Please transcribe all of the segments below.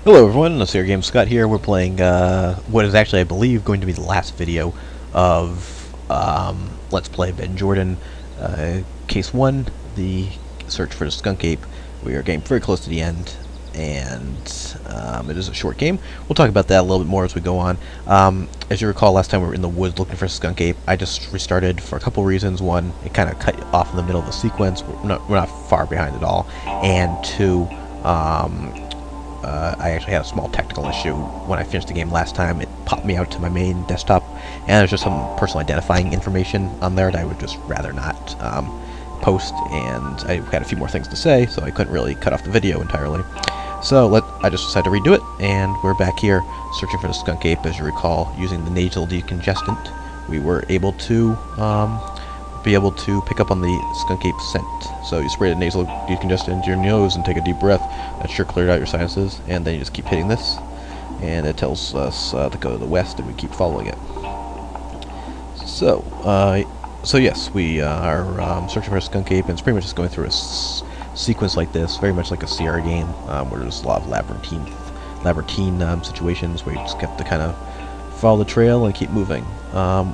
Hello everyone, it's your game Scott here. We're playing what is actually, I believe, going to be the last video of Let's Play Ben Jordan. Case 1, the search for the Skunk Ape. We are getting very close to the end, and it is a short game. We'll talk about that a little bit more as we go on. As you recall, last time we were in the woods looking for Skunk Ape. I just restarted for a couple reasons. One, it kind of cut off in the middle of the sequence. We're not far behind at all. And two, I actually had a small technical issue when I finished the game last time. It popped me out to my main desktop, and there's just some personal identifying information on there that I would just rather not post, and I had a few more things to say, so I couldn't really cut off the video entirely. So I just decided to redo it, and we're back here searching for the Skunk Ape. As you recall, using the nasal decongestant, we were able to pick up on the Skunk Ape scent. So you spray the nasal decongestant into your nose and take a deep breath. That sure cleared out your sinuses. And then you just keep hitting this, and it tells us to go to the west, and we keep following it. So yes, we are searching for a Skunk Ape, and it's pretty much just going through a sequence like this, very much like a Sierra game, where there's a lot of labyrinthine situations where you just have to kind of follow the trail and keep moving.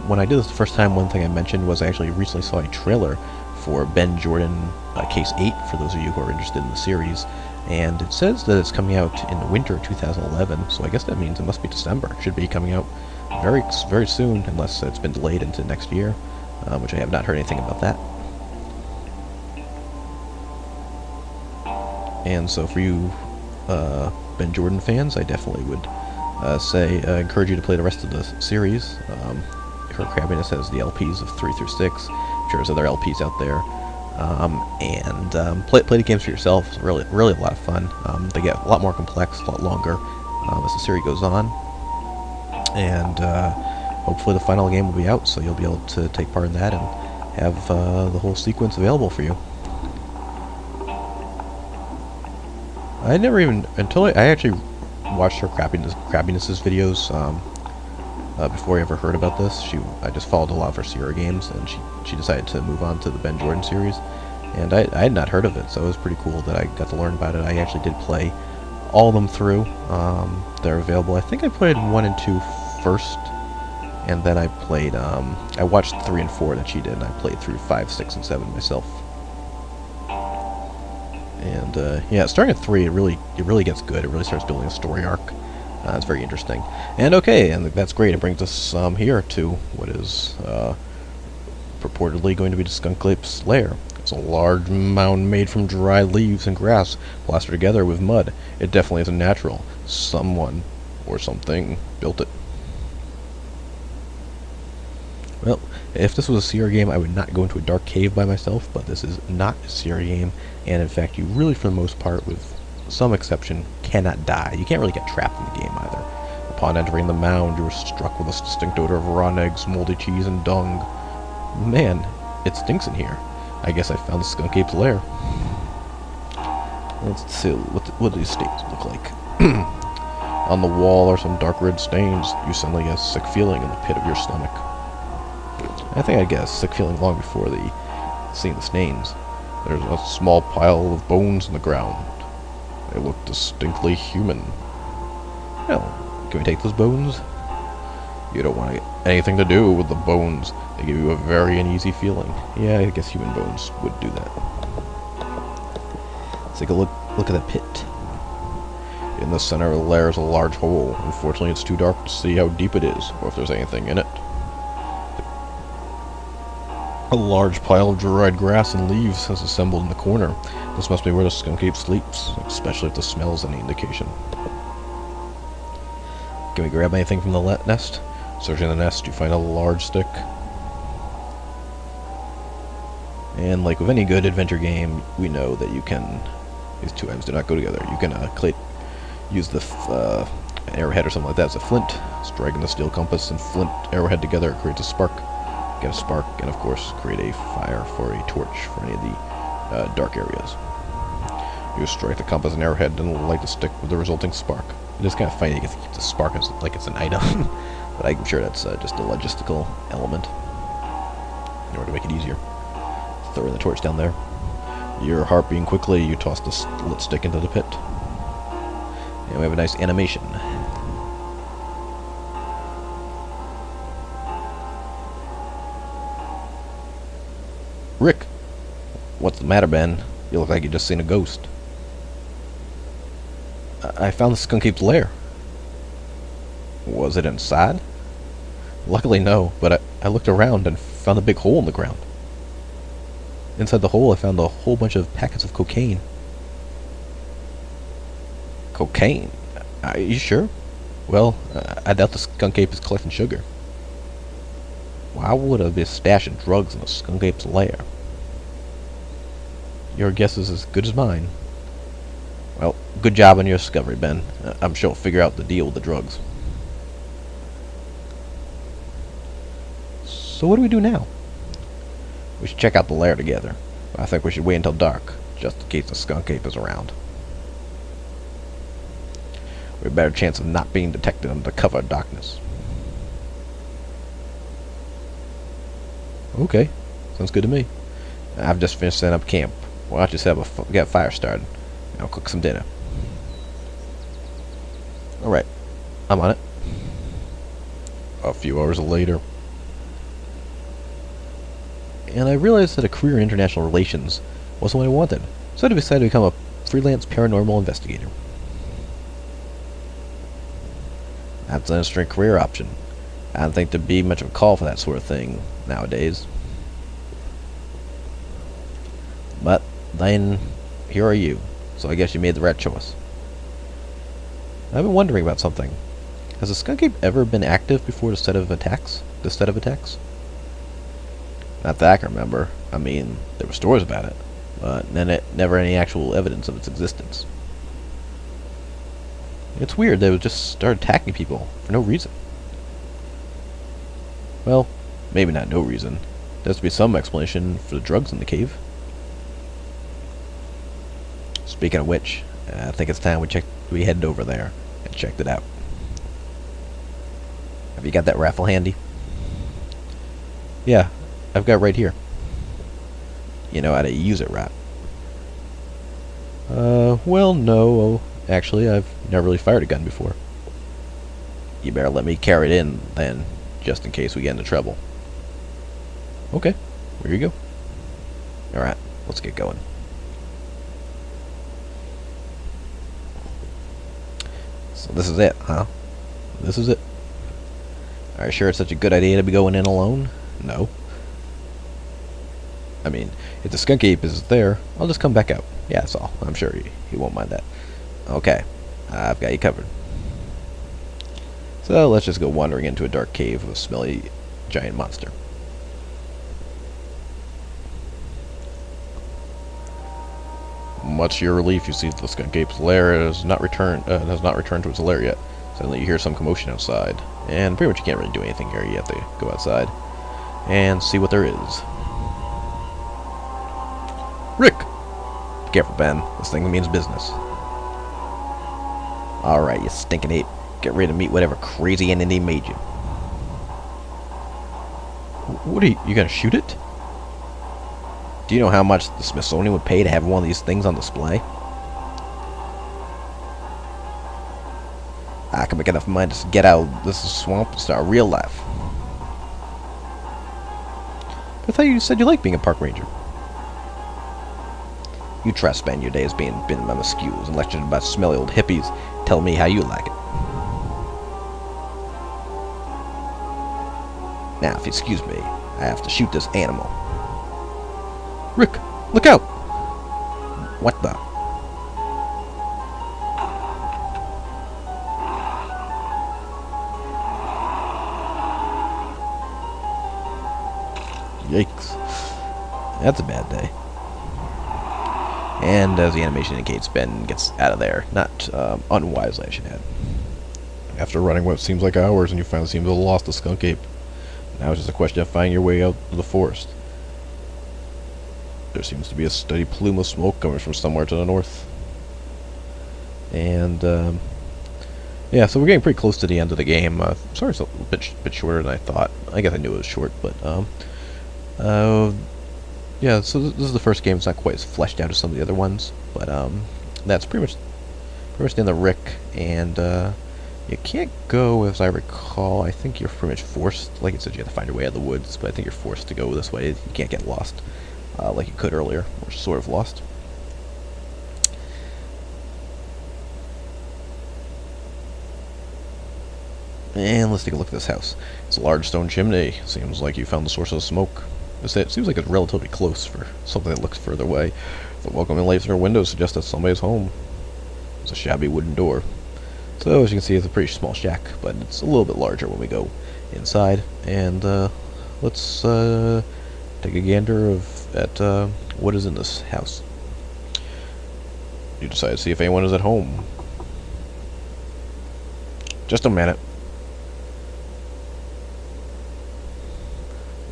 When I did this the first time, one thing I mentioned was I actually recently saw a trailer for Ben Jordan Case 8, for those of you who are interested in the series, and it says that it's coming out in the winter of 2011, so I guess that means it must be December. It should be coming out very soon, unless it's been delayed into next year, which I have not heard anything about that. And so for you Ben Jordan fans, I definitely would encourage you to play the rest of the series. Her Crabbiness has the LPs of 3 through 6. I'm sure there's other LPs out there. Play the games for yourself. It's really a lot of fun. They get a lot more complex, a lot longer as the series goes on. And hopefully the final game will be out, so you'll be able to take part in that and have the whole sequence available for you. I never even, until I actually watched her Crabbiness's videos before I ever heard about this. I just followed a lot of her Sierra games, and she decided to move on to the Ben Jordan series, and I had not heard of it, so it was pretty cool that I got to learn about it. I actually did play all of them through. They're available. I think I played 1 and 2 first, and then I played, I watched 3 and 4 that she did, and I played through 5, 6, and 7 myself. And yeah, starting at 3, it really gets good. It really starts building a story arc. It's very interesting. And okay, and that's great. It brings us here to what is purportedly going to be the Skunk Ape's lair. It's a large mound made from dry leaves and grass plastered together with mud. It definitely isn't natural. Someone or something built it. Well, if this was a Sierra game, I would not go into a dark cave by myself, but this is not a Sierra game, and in fact, you really, for the most part, with some exception, cannot die. You can't really get trapped in the game either. Upon entering the mound, you are struck with a distinct odor of rotten eggs, moldy cheese, and dung. Man, it stinks in here. I guess I found the Skunk Ape's lair. Let's see, what do these stains look like? On the wall are some dark red stains. You suddenly get a sick feeling in the pit of your stomach. I think I'd get a sick feeling long before seeing the stains. There's a small pile of bones in the ground. They look distinctly human. Well, can we take those bones? You don't want anything to do with the bones. They give you a very uneasy feeling. Yeah, I guess human bones would do that. Let's take a look at that pit. In the center of the lair is a large hole. Unfortunately, it's too dark to see how deep it is, or if there's anything in it. A large pile of dried grass and leaves is assembled in the corner. This must be where the Skunk Ape sleeps, especially if the smell is any indication. Can we grab anything from the nest? Searching the nest, you find a large stick. And like with any good adventure game, we know that you can... These two items do not go together. You can use the arrowhead or something like that as a flint. Striking the steel compass and flint arrowhead together creates a spark. Get a spark, and of course create a fire for a torch for any of the dark areas. You strike the compass and arrowhead and light the stick with the resulting spark. It is kind of funny you get to keep the spark as like it's an item, but I'm sure that's just a logistical element in order to make it easier. Throw the torch down there. Your heart beating quickly, you toss the lit stick into the pit. And we have a nice animation. Rick! What's the matter, Ben? You look like you just seen a ghost. I found the Skunk Ape's lair. Was it inside? Luckily, no, but I looked around and found a big hole in the ground. Inside the hole, I found a whole bunch of packets of cocaine. Cocaine? Are you sure? Well, I doubt the Skunk Ape is collecting sugar. Why would I be stashing drugs in the Skunk Ape's lair? Your guess is as good as mine. Well, good job on your discovery, Ben. I'm sure we'll figure out the deal with the drugs. So what do we do now? We should check out the lair together. I think we should wait until dark, just in case the Skunk Ape is around. We have a better chance of not being detected under cover of darkness. Okay, sounds good to me. I've just finished setting up camp. Why don't you set up get a fire started? And I'll cook some dinner. Alright, I'm on it. A few hours later. And I realized that a career in international relations wasn't what I wanted, so I decided to become a freelance paranormal investigator. That's an interesting career option. I don't think there'd be much of a call for that sort of thing nowadays. But then, here are you, so I guess you made the right choice. I've been wondering about something. Has the Skunk Ape ever been active before the set of attacks? Not that I can remember. I mean, there were stories about it, but never any actual evidence of its existence. It's weird they would just start attacking people for no reason. Well, maybe not no reason. There has to be some explanation for the drugs in the cave. Speaking of which, I think it's time we headed over there and checked it out. Have you got that rifle handy? Yeah, I've got it right here. You know how to use it, right? Well, no. Actually, I've never really fired a gun before. You better let me carry it in, then, just in case we get into trouble. Okay, here you go. Alright, let's get going. So this is it, huh? This is it. Are you sure it's such a good idea to be going in alone? No. I mean, if the Skunk Ape is there, I'll just come back out. Yeah, that's all. I'm sure he won't mind that. Okay, I've got you covered. So let's just go wandering into a dark cave with a smelly giant monster. Much to your relief, you see the Skunk Ape's lair has not returned to its lair yet. Suddenly you hear some commotion outside, and pretty much you can't really do anything here. You have to go outside and see what there is. Rick! Be careful, Ben. This thing means business. Alright, you stinking ape. Get ready to meet whatever crazy entity made you. What are you gonna shoot it? Do you know how much the Smithsonian would pay to have one of these things on display? I can make enough money to get out of this swamp and start real life. I thought you said you liked being a park ranger. You try to spend your days being bitten by mosquitoes and lectured by smelly old hippies telling me how you like it. Now, if you excuse me, I have to shoot this animal. Rick, look out! What the? Yikes. That's a bad day. And as the animation indicates, Ben gets out of there. Not unwisely, I should add. After running what seems like hours, and you finally seem to have lost the Skunk Ape. Now it's just a question of finding your way out of the forest. There seems to be a steady plume of smoke coming from somewhere to the north. And, yeah, so we're getting pretty close to the end of the game. Sorry it's a bit shorter than I thought. I guess I knew it was short, but, yeah, so this is the first game. It's not quite as fleshed out as some of the other ones, but that's pretty much First in the Rick, and you can't go, as I recall. I think you're pretty much forced. Like it said, you have to find your way out of the woods, but I think you're forced to go this way. You can't get lost, like you could earlier, or sort of lost. And let's take a look at this house. It's a large stone chimney. Seems like you found the source of the smoke. It seems like it's relatively close for something that looks further away. The welcoming lights in our windows suggest that somebody's home. It's a shabby wooden door. So as you can see, it's a pretty small shack, but it's a little bit larger when we go inside. And let's take a gander at what is in this house. You decide to see if anyone is at home. Just a minute.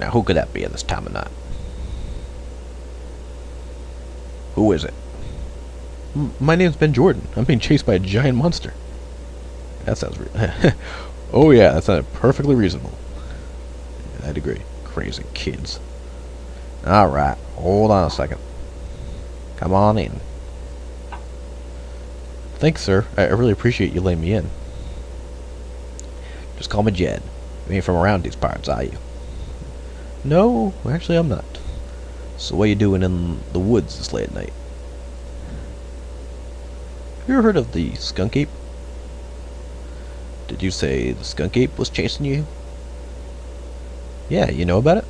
Now, who could that be at this time of night? Who is it? My name's Ben Jordan. I'm being chased by a giant monster. That sounds oh yeah, that sounded perfectly reasonable. Yeah, I'd agree. Crazy kids. Alright, hold on a second. Come on in. Thanks, sir. I really appreciate you letting me in. Just call me Jed. You ain't from around these parts, are you? No, actually I'm not. So what are you doing in the woods this late at night? You ever heard of the Skunk Ape? Did you say the Skunk Ape was chasing you? Yeah, you know about it?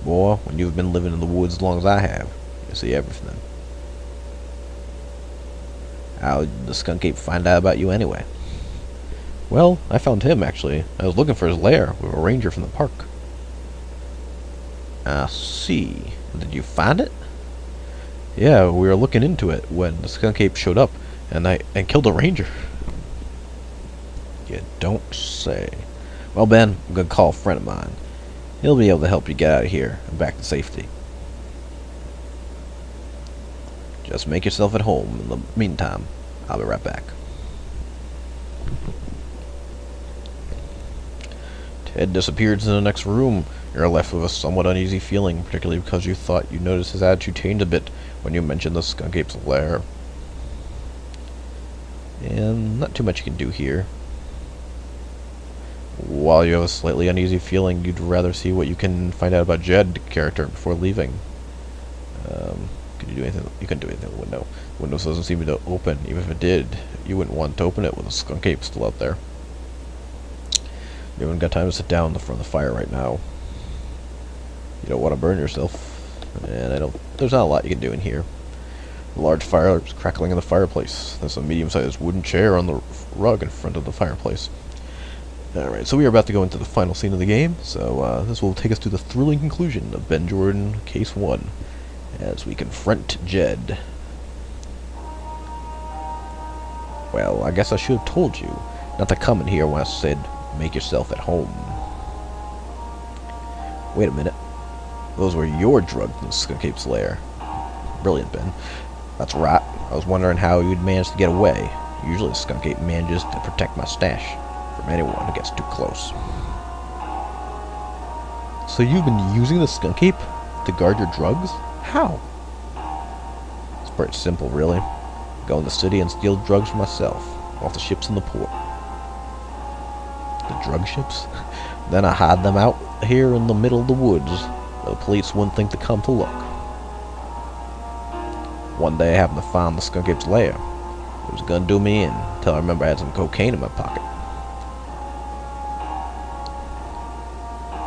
Boy, when you've been living in the woods as long as I have, you see everything. How did the Skunk Ape find out about you anyway? Well, I found him, actually. I was looking for his lair with a ranger from the park. I see. Did you find it? Yeah, we were looking into it when the Skunk Ape showed up, and killed a ranger. You don't say. Well, Ben, I'm gonna call a friend of mine. He'll be able to help you get out of here and back to safety. Just make yourself at home. In the meantime, I'll be right back. Ted disappears in the next room. You're left with a somewhat uneasy feeling, particularly because you thought you noticed his attitude changed a bit when you mentioned the Skunk Ape's lair. And not too much you can do here. While you have a slightly uneasy feeling, you'd rather see what you can find out about Jed, the character, before leaving. Could you do anything? You couldn't do anything with the window. The window doesn't seem to open. Even if it did, you wouldn't want to open it with a Skunk Ape still out there. You haven't got time to sit down in the front of the fire right now. You don't want to burn yourself, and there's not a lot you can do in here. A large fire is crackling in the fireplace. There's a medium-sized wooden chair on the rug in front of the fireplace. Alright, so we are about to go into the final scene of the game, so this will take us to the thrilling conclusion of Ben Jordan Case 1, as we confront Jed. Well, I guess I should have told you not to come in here when I said make yourself at home. Wait a minute. Those were your drugs in the Skunk Ape's lair. Brilliant, Ben. That's right. I was wondering how you'd managed to get away. Usually the Skunk Ape manages to protect my stash from anyone who gets too close. So you've been using the Skunk Ape to guard your drugs? How? It's pretty simple, really. Go in the city and steal drugs for myself, off the ships in the port. The drug ships? Then I hide them out here in the middle of the woods, where the police wouldn't think to come to look. One day I happened to find the Skunk Ape's lair. It was gonna do me in, until I remember I had some cocaine in my pocket.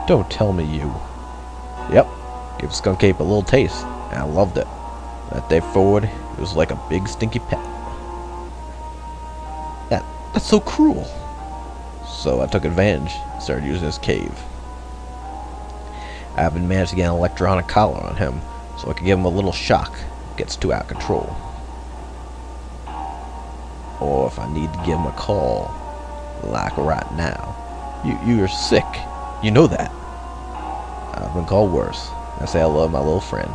Don't tell me you. Yep, gave the Skunk Ape a little taste, and I loved it. That day forward, it was like a big stinky pet. That's so cruel. So I took advantage and started using his cave. I haven't managed to get an electronic collar on him, so I could give him a little shock if it gets too out of control. Or if I need to give him a call, like right now. You're sick. You know that. I've been called worse. I say I love my little friend.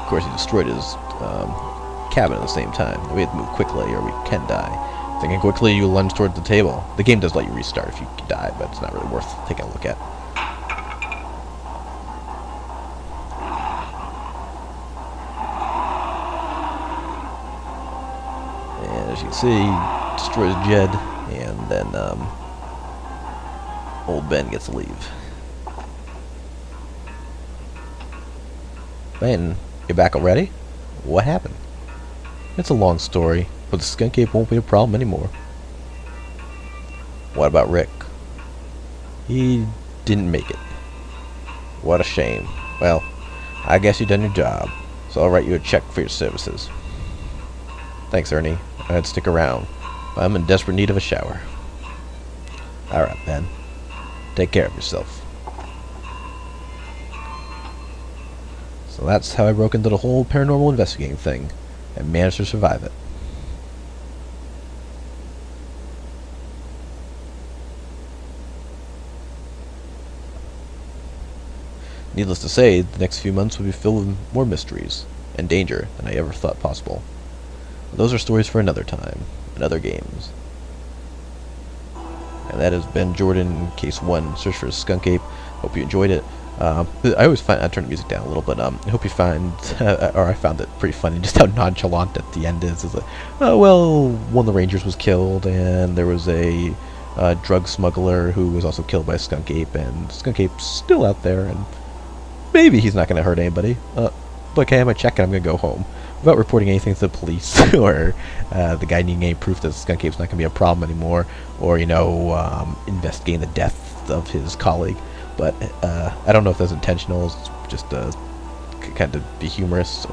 Of course, he destroyed his cabin at the same time. We have to move quickly or we can die. Thinking quickly, you lunge towards the table. The game does let you restart if you die, but it's not really worth taking a look at. As you can see, he destroys Jed, and then old Ben gets to leave. Ben, you're back already? What happened? It's a long story, but the Skunk Ape won't be a problem anymore. What about Rick? He didn't make it. What a shame. Well, I guess you done your job, so I'll write you a check for your services. Thanks, Ernie. I'd stick around, but I'm in desperate need of a shower. Alright, Ben. Take care of yourself. So that's how I broke into the whole paranormal investigating thing, and managed to survive it. Needless to say, the next few months will be filled with more mysteries and danger than I ever thought possible. But those are stories for another time, and other games. And that has been Jordan, Case 1, Search for a Skunk Ape. Hope you enjoyed it. I always find, I turn the music down a little, but I hope you find, or I found it pretty funny, just how nonchalant at the end is. It's like, oh, well, one of the Rangers was killed, and there was a drug smuggler who was also killed by a Skunk Ape, and Skunk Ape's still out there, and maybe he's not going to hurt anybody. But okay, I'm going to check and I'm going to go home. Without reporting anything to the police, or the guy needing any proof that the Skunk Ape's not going to be a problem anymore, or, you know, investigating the death of his colleague. But I don't know if that's intentional, it's just kind of be humorous,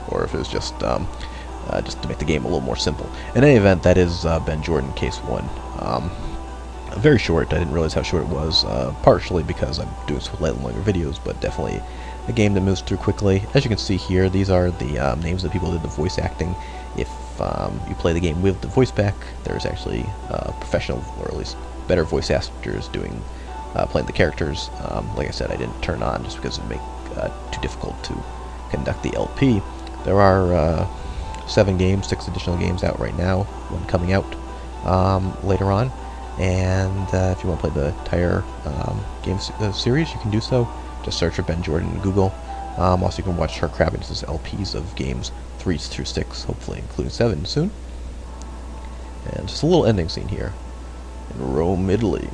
or if it was just to make the game a little more simple. In any event, that is Ben Jordan, Case 1. Very short. I didn't realize how short it was, partially because I'm doing slightly longer videos, but definitely a game that moves through quickly. As you can see here, these are the names of the people who did the voice acting. If you play the game with the voice back, there's actually professional, or at least better voice actors doing playing the characters. Like I said, I didn't turn on just because it would make too difficult to conduct the LP. There are 7 games, 6 additional games out right now, one coming out later on. And if you want to play the entire game series, you can do so. Just search for Ben Jordan in Google. Also, you can watch Shark Crabbing's LPs of games 3 through 6, hopefully including 7 soon. And just a little ending scene here in Rome, Italy.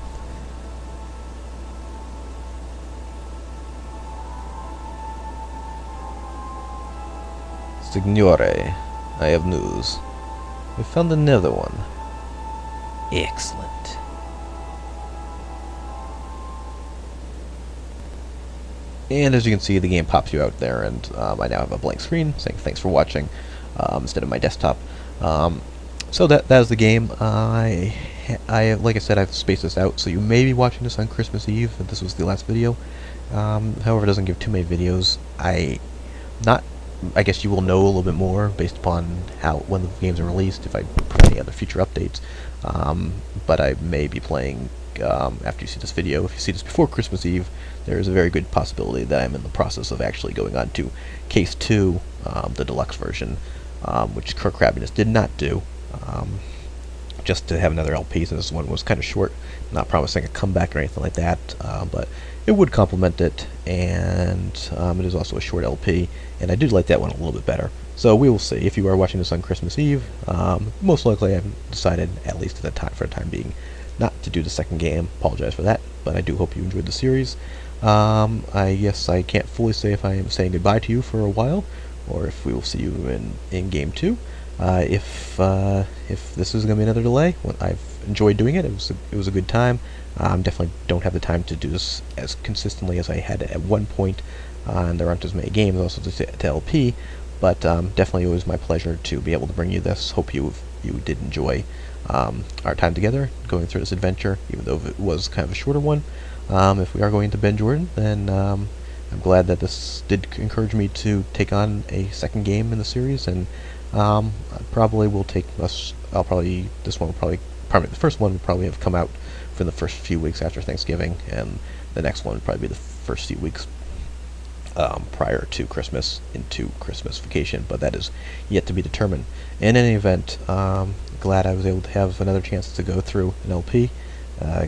Signore, I have news. We found another one. Excellent. And as you can see, the game pops you out there, and I now have a blank screen saying thanks for watching instead of my desktop. So that is the game. I like I said, I've spaced this out, so you may be watching this on Christmas Eve, if this was the last video. However, it doesn't give too many videos. I guess you will know a little bit more based upon when the games are released, if I put any other future updates. But I may be playing after you see this video. If you see this before Christmas Eve, there is a very good possibility that I'm in the process of actually going on to Case 2, the deluxe version, which Kirk Crabbiness did not do, just to have another LP, since this one was kind of short. Not promising a comeback or anything like that, but it would complement it, and it is also a short LP, and I did like that one a little bit better. So we will see. If you are watching this on Christmas Eve, most likely I've decided, at least for the time being, not to do the second game. Apologize for that, but I do hope you enjoyed the series. I guess I can't fully say if I am saying goodbye to you for a while, or if we will see you in Game 2. If this is going to be another delay, I've enjoyed doing it. It was a good time. Definitely don't have the time to do this as consistently as I had at one point, and there aren't as many games also to LP, but definitely it was my pleasure to be able to bring you this. Hope you did enjoy our time together going through this adventure, even though it was kind of a shorter one. If we are going to Ben Jordan, then I'm glad that this did encourage me to take on a second game in the series, and probably will take us. The first one would probably have come out for the first few weeks after Thanksgiving, and the next one would probably be the first few weeks prior to Christmas, into Christmas vacation, but that is yet to be determined. In any event, glad I was able to have another chance to go through an LP.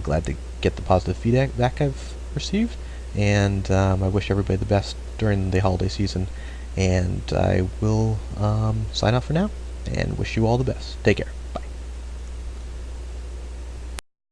Glad to get the positive feedback I've received, and I wish everybody the best during the holiday season, and I will sign off for now, and wish you all the best. Take care. Bye.